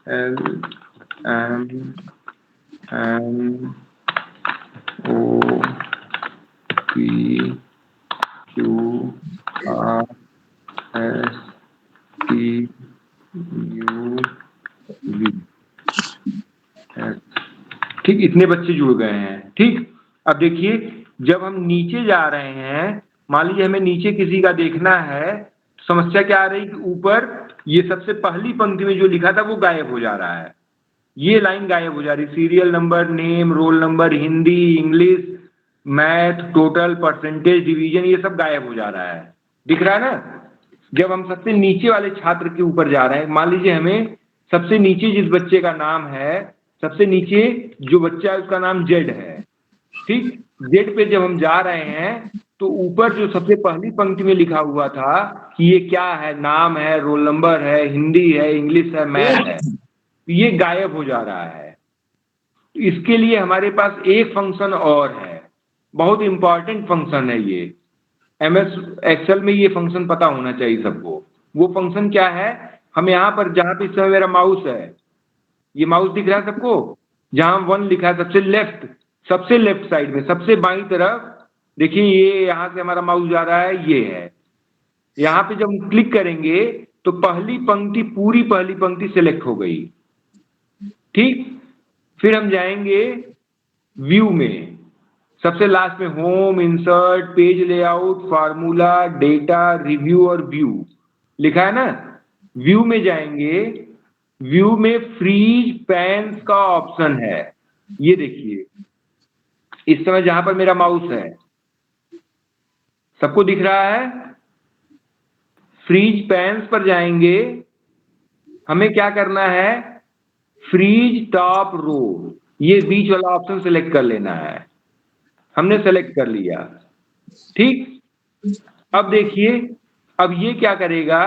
L M N O P Q R S T U V. ठीक, इतने बच्चे जुड़ गए हैं। ठीक, अब देखिए जब हम नीचे जा रहे हैं, मान लीजिए हमें नीचे किसी का देखना है, समस्या क्या आ रही कि ऊपर ये सबसे पहली पंक्ति में जो लिखा था वो गायब हो जा रहा है, ये लाइन गायब हो जा रही, serial number, name, roll number, Hindi, English, math, total, percentage, division, ये सब गायब हो जा रहा है। दिख रहा है ना? जब हम सबसे नीचे वाले छात्र के ऊपर जा रहे हैं, मान लीजिए हमें सबसे नीचे जिस बच्चे का नाम है, सबसे नीचे जो बच्चा है उसका नाम जेड है। ठीक, जेड पे जब हम जा रहे हैं तो ऊपर जो सबसे पहली पंक्ति में लिखा हुआ था कि ये क्या है, नाम है, रोल नंबर है, हिंदी है, इंग्लिश है, मैथ है, ये गायब हो जा रहा है। इसके लिए हमारे पास एक फंक्शन और है, बहुत इंपॉर्टेंट फंक्शन है ये। एमएस एक्सेल में ये फंक्शन पता होना चाहिए सबको। वो फंक्शन क्या है? हम यहाँ पर जहाँ पे इस समय मेरा माउस है, ये माउस दिख रहा है सबको, जहाँ 1 लिखा है सबसे लेफ्ट साइड में, सबसे बाईं तरफ देखिए, ये यहाँ से हमारा माउस जा रहा है, ये है। यहाँ पे जब हम क्लिक करेंगे तो पहली पंक्ति, पूरी पहली पंक्ति सिलेक्ट हो गई। ठीक, फिर हम जाएंगे व्यू में सबसे लास्ट में home, insert, page layout, formula, data, review और व्यू लिखा है ना। व्यू में जाएंगे, व्यू में फ्रीज पैन्स का ऑप्शन है। ये देखिए इस समय जहां पर मेरा माउस है, सबको दिख रहा है। फ्रीज पैन्स पर जाएंगे, हमें क्या करना है, फ्रीज टॉप रो, ये बीच वाला ऑप्शन सेलेक्ट कर लेना है। हमने सेलेक्ट कर लिया, ठीक। अब देखिए, अब ये क्या करेगा,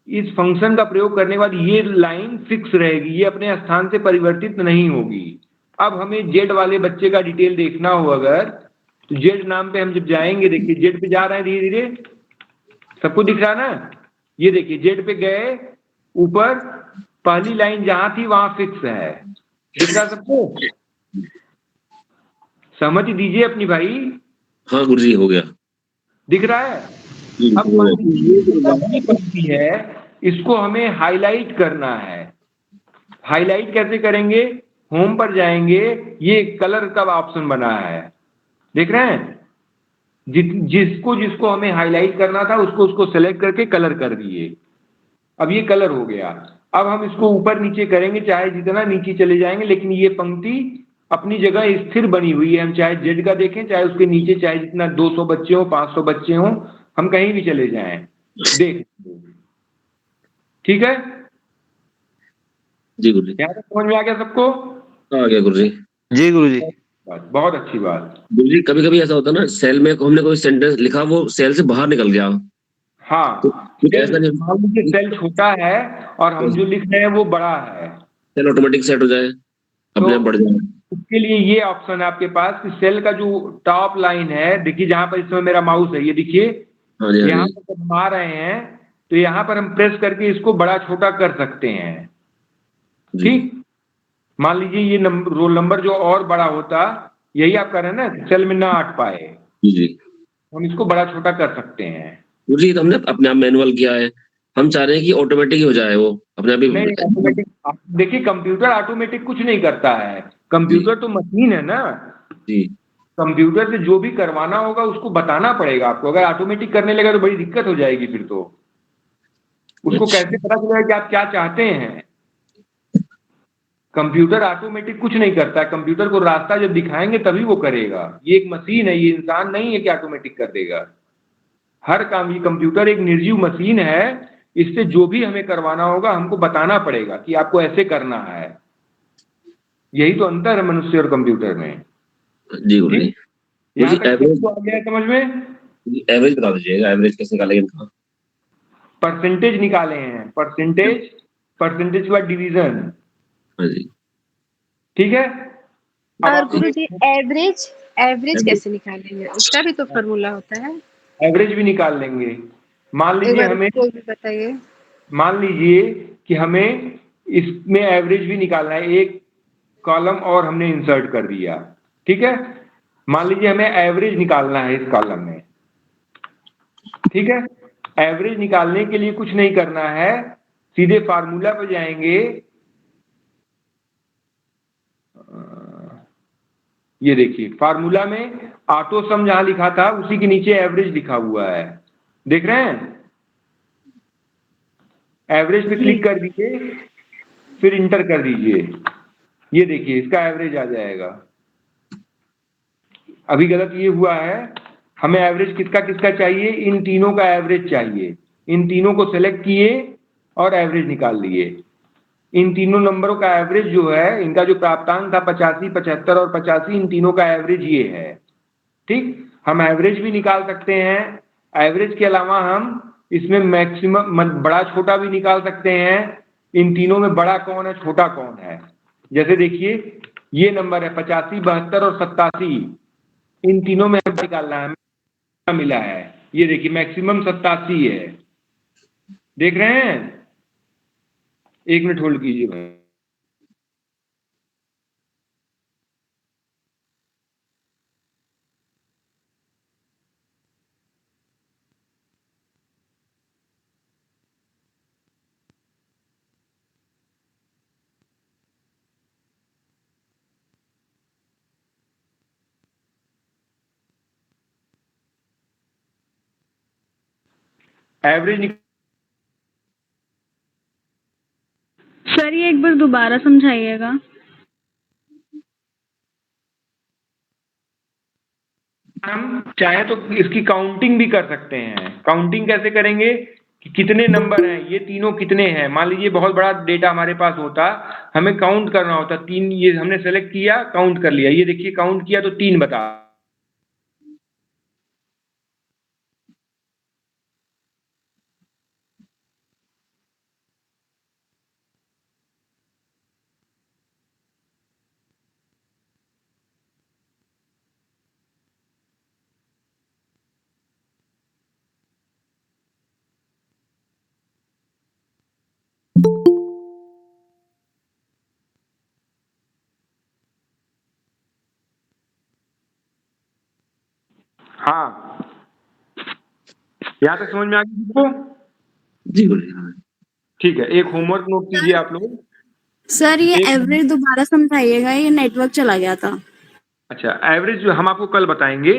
इस फंक्शन का प्रयोग करने के बाद ये लाइन फिक्स रहेगी, ये अपने स्थान से परिवर्तित नहीं होगी। अब हमें जेड वाले बच्चे का डिटेल देखना हो अगर, तो जेड नाम पे हम जब जाएंगे, देखिए जेड पे जा रहे हैं धीरे धीरे, सबको दिख रहा ना। ये देखिए जेड पे गए, ऊपर पहली लाइन जहां थी वहां फिक्स है, दिख रहा सबको? समझ दीजिए अपनी भाई। हाँ गुरुजी हो गया। दिख रहा है? अब मान लीजिए ये जो पहली पंक्ति है, इसको हमें हाईलाइट करना है। हाईलाइट कैसे करेंगे, होम पर जाएंगे, ये कलर का ऑप्शन बना है, देख रहे हैं? जिसको जिसको हमें हाईलाइट करना था उसको उसको सेलेक्ट करके कलर कर दिए। अब ये कलर हो गया। अब हम इसको ऊपर नीचे करेंगे, चाहे जितना नीचे चले जाएंगे, लेकिन ये पंक्ति अपनी जगह स्थिर बनी हुई है। हम चाहे जेड का देखें, चाहे उसके नीचे चाहे जितना 200 बच्चे हो, 500 बच्चे हो, हम कहीं भी चले जाएं, देख, ठीक है? जी गुरुजी। यहाँ तक समझ में आ गया सबको? आ गया गुरुजी। जी गुरुजी। बहुत अच्छी बात। गुरुजी कभी कभी ऐसा होता है ना, सेल में हमने कोई सेंटेंस लिखा, वो सेल से बाहर निकल गया। हाँ, कुछ ऐसा नहीं, मान लीजिए सेल छोटा है और हम जो लिख रहे हैं वो बड़ा है, सेल ऑटोमेटिक सेट हो जाए, अपने आप बढ़ जाए। उसके लिए ये ऑप्शन है आपके पास कि सेल का जो टॉप लाइन है, देखिए जहां पर इसमें मेरा माउस है, ये देखिए, हाँ जी, हाँ यहाँ जी। पर जब हम आ रहे हैं तो यहाँ पर हम प्रेस करके इसको बड़ा छोटा कर सकते हैं, ठीक। मान लीजिए ये नंबर, रोल नंबर जो और बड़ा होता, यही आप कह रहे हैं ना, सेल में ना अट पाए, जी हम इसको बड़ा छोटा कर सकते हैं। गुरुजी तो हमने अपने आप मैनुअल किया है, हम चाह रहे हैं कि ऑटोमेटिक ही हो जाए, वो अपने आप ही। नहीं, ऑटोमेटिक, देखिए कंप्यूटर ऑटोमेटिक कुछ नहीं करता है, कंप्यूटर तो मशीन है ना जी। कंप्यूटर से जो भी करवाना होगा उसको बताना पड़ेगा आपको। अगर ऑटोमेटिक करने लगा तो बड़ी दिक्कत हो जाएगी, फिर तो उसको कैसे पता चलेगा कि आप क्या चाहते हैं। कंप्यूटर ऑटोमेटिक कुछ नहीं करता है, कंप्यूटर को रास्ता जब दिखाएंगे तभी वो करेगा। ये एक मशीन है, ये इंसान नहीं है कि ऑटोमेटिक कर देगा हर काम। ये कंप्यूटर एक निर्जीव मशीन है, इससे जो भी हमें करवाना होगा हमको बताना पड़ेगा कि आपको ऐसे करना है। यही तो अंतर है मनुष्य और कंप्यूटर में। जी गुरुजी। ठीक, यहाँ तक एवरेज, सबको आ गया समझ में? एवरेज बता दीजिएगा, एवरेज कैसे निकालेंगे इनका? परसेंटेज निकाले हैं, परसेंटेज, परसेंटेज के बाद डिवीजन, हाँ जी। ठीक है। अब और आप गुरुजी एवरेज, एवरेज कैसे निकालेंगे? उसका भी तो फॉर्मूला होता है। एवरेज भी निकाल लेंगे। मान एक लीजिए बार हमें, वो भी बताइए। मान लीजिए कि हमें इसमें एवरेज भी निकालना है, एक कॉलम और हमने इंसर्ट कर दिया, ठीक है। मान लीजिए हमें एवरेज निकालना है इस कॉलम में, ठीक है। एवरेज निकालने के लिए कुछ नहीं करना है, सीधे फार्मूला पर जाएंगे। ये देखिए फार्मूला में ऑटो सम जहां लिखा था उसी के नीचे एवरेज लिखा हुआ है, देख रहे हैं? एवरेज पे क्लिक कर दीजिए, फिर इंटर कर दीजिए, ये देखिए इसका एवरेज आ जाएगा। अभी गलत ये हुआ है, हमें एवरेज किसका किसका चाहिए, इन तीनों का एवरेज चाहिए। इन तीनों को सेलेक्ट किए और एवरेज निकाल लिए। इन तीनों नंबरों का एवरेज जो है, इनका जो प्राप्तांक था 85, 75 और 85, इन तीनों का एवरेज ये है, ठीक। हम एवरेज भी निकाल सकते हैं। एवरेज के अलावा हम इसमें मैक्सिमम, बड़ा छोटा भी निकाल सकते हैं। इन तीनों में बड़ा कौन है, छोटा कौन है? जैसे देखिए ये नंबर है 85, 72 और 87, इन तीनों में निकालना है, मिला है, ये देखिए मैक्सिमम 87 है, देख रहे हैं? एक मिनट होल्ड कीजिए भाई। एवरेज सर ये एक बार दोबारा समझाइएगा। हम चाहे तो इसकी काउंटिंग भी कर सकते हैं। काउंटिंग कैसे करेंगे कि कितने नंबर हैं, ये तीनों कितने हैं। मान लीजिए बहुत बड़ा डेटा हमारे पास होता, हमें काउंट करना होता। 3 ये हमने सेलेक्ट किया, काउंट कर लिया। ये देखिए काउंट किया तो 3 बता। हाँ, यहाँ तक समझ में आ गया सबको? जी गुरुजी। ठीक है, एक होमवर्क नोट कीजिए आप लोग। सर ये एवरेज दोबारा समझाइएगा, ये नेटवर्क चला गया था। अच्छा, एवरेज हम आपको कल बताएंगे।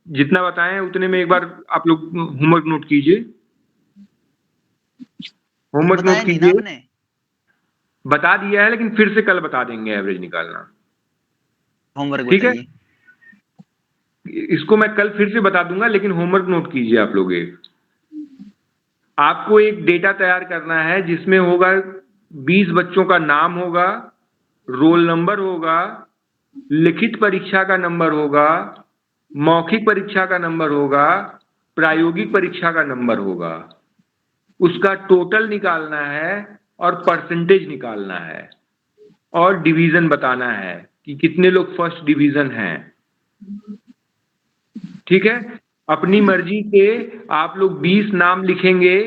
जितना बताएं उतने में एक बार आप लोग होमवर्क नोट कीजिए। होमवर्क नोट कीजिए। बता दिया है लेकिन फिर से कल बता देंगे एवरेज निकालना। होमवर्क ठीक है, बताइए। इसको मैं कल फिर से बता दूंगा लेकिन होमवर्क नोट कीजिए आप लोग। आपको एक डेटा तैयार करना है जिसमें होगा 20 बच्चों का नाम होगा, रोल नंबर होगा, लिखित परीक्षा का नंबर होगा, मौखिक परीक्षा का नंबर होगा, प्रायोगिक परीक्षा का नंबर होगा। उसका टोटल निकालना है और परसेंटेज निकालना है और डिवीजन बताना है कि कितने लोग फर्स्ट डिवीजन हैं। ठीक है, अपनी मर्जी के आप लोग 20 नाम लिखेंगे,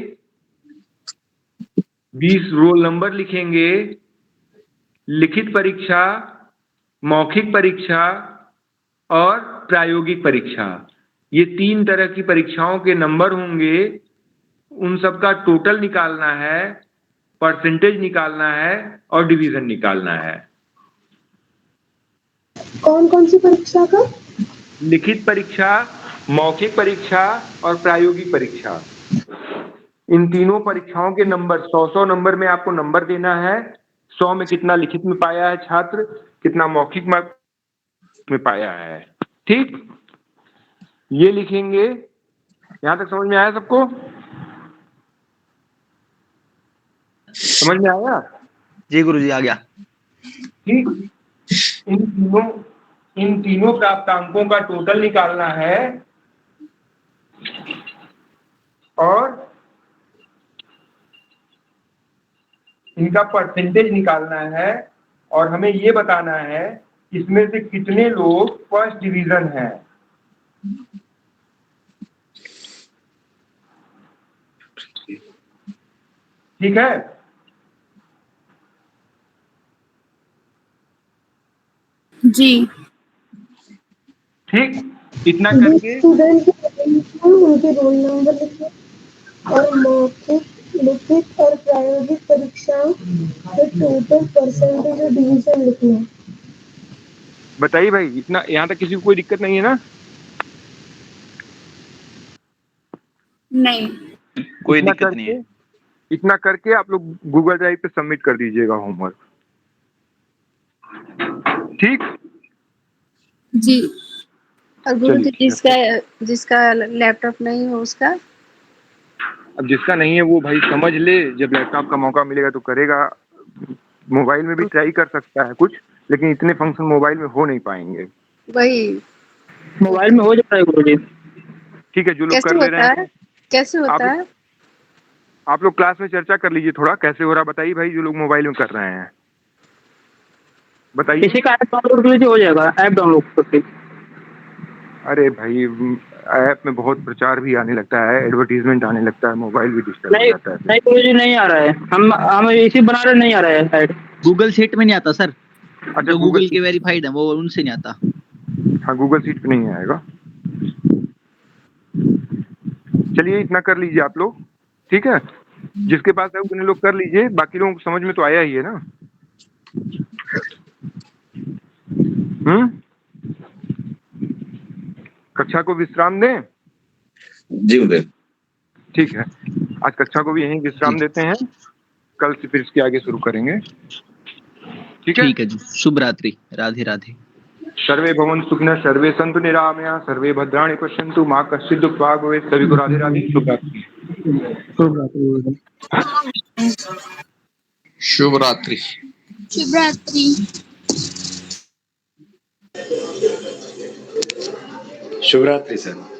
20 रोल नंबर लिखेंगे, लिखित परीक्षा, मौखिक परीक्षा और प्रायोगिक परीक्षा। ये 3 तरह की परीक्षाओं के नंबर होंगे। उन सबका टोटल निकालना है, परसेंटेज निकालना है और डिवीजन निकालना है। कौन कौन सी परीक्षा का? लिखित परीक्षा, मौखिक परीक्षा और प्रायोगिक परीक्षा। इन तीनों परीक्षाओं के नंबर 100-100 नंबर में आपको नंबर देना है। 100 में कितना लिखित में पाया है छात्र, कितना मौखिक में पाया है। ठीक, ये लिखेंगे। यहां तक समझ में आया सबको? समझ में आया? जी गुरुजी आ गया। ठीक, इन तीनों प्राप्तांकों का टोटल निकालना है और इनका परसेंटेज निकालना है और हमें ये बताना है इसमें से कितने लोग फर्स्ट डिवीजन हैं। ठीक है, जी ठीक, इतना करके स्टूडेंट उनके रोल नंबर लिखे और मौखिक, लिखित और प्रायोगिक परीक्षाओं के टोटल परसेंटेज और डिवीजन लिखना। बताइए भाई, इतना यहाँ तक किसी को कोई दिक्कत नहीं है ना? नहीं, कोई दिक्कत नहीं है। इतना करके आप लोग गूगल ड्राइव पे सबमिट कर दीजिएगा होमवर्क। ठीक, जी। और गुरुजी चलिए, जिसका लैपटॉप नहीं हो उसका? अब जिसका नहीं है वो भाई समझ ले, जब लैपटॉप का मौका मिलेगा तो करेगा। मोबाइल में भी ट्राई कर सकता है कुछ, लेकिन इतने फंक्शन मोबाइल में हो नहीं पाएंगे। वही मोबाइल में हो जाता है गुरुजी। ठीक है, जो लोग कैसे कर ले होता रहे है? हैं कैसे होता है? आप लोग क्लास में चर्चा कर लीजिए थोड़ा, कैसे हो रहा बताइए भाई। जो लोग मोबाइल में कर रहे हैं बताइए। इसी का ऐप डाउनलोड कर लीजिए, हो जाएगा। ऐप डाउनलोड करके। अरे भाई, ऐप में बहुत प्रचार भी आने लगता है, एडवर्टीजमेंट आने लगता है, मोबाइल भी डिस्टर्ब हो जाता है। नहीं गुरुजी, नहीं आ रहा है। हम इसी बना रहे, नहीं आ रहा है ऐड। गूगल शीट में नहीं आता सर। अच्छा, जो गूगल के वेरीफाइड है वो उनसे नहीं आता। हाँ, गूगल शीट पे नहीं आएगा। चलिए, इतना कर लीजिए आप लोग। ठीक है, जिसके पास है उतने लोग कर लीजिए। बाकी लोगों को समझ में तो आया ही है ना? कक्षा को विश्राम दें। जी उदय। ठीक है, आज कक्षा को भी यहीं विश्राम देते हैं, कल से फिर इसके आगे शुरू करेंगे। ठीक है जी, शुभ रात्रि, राधे राधे। सर्वे भवन्तु सुखिनः, सर्वे सन्तु निरामया, सर्वे भद्राणि पश्यन्तु, मा कश्चित् दुःख भाग् भवेत्। सभी को राधे राधे, शुभ रात्रि। शुभ रात्रि। शुभ रात्रि। शुभ रात्रि सर।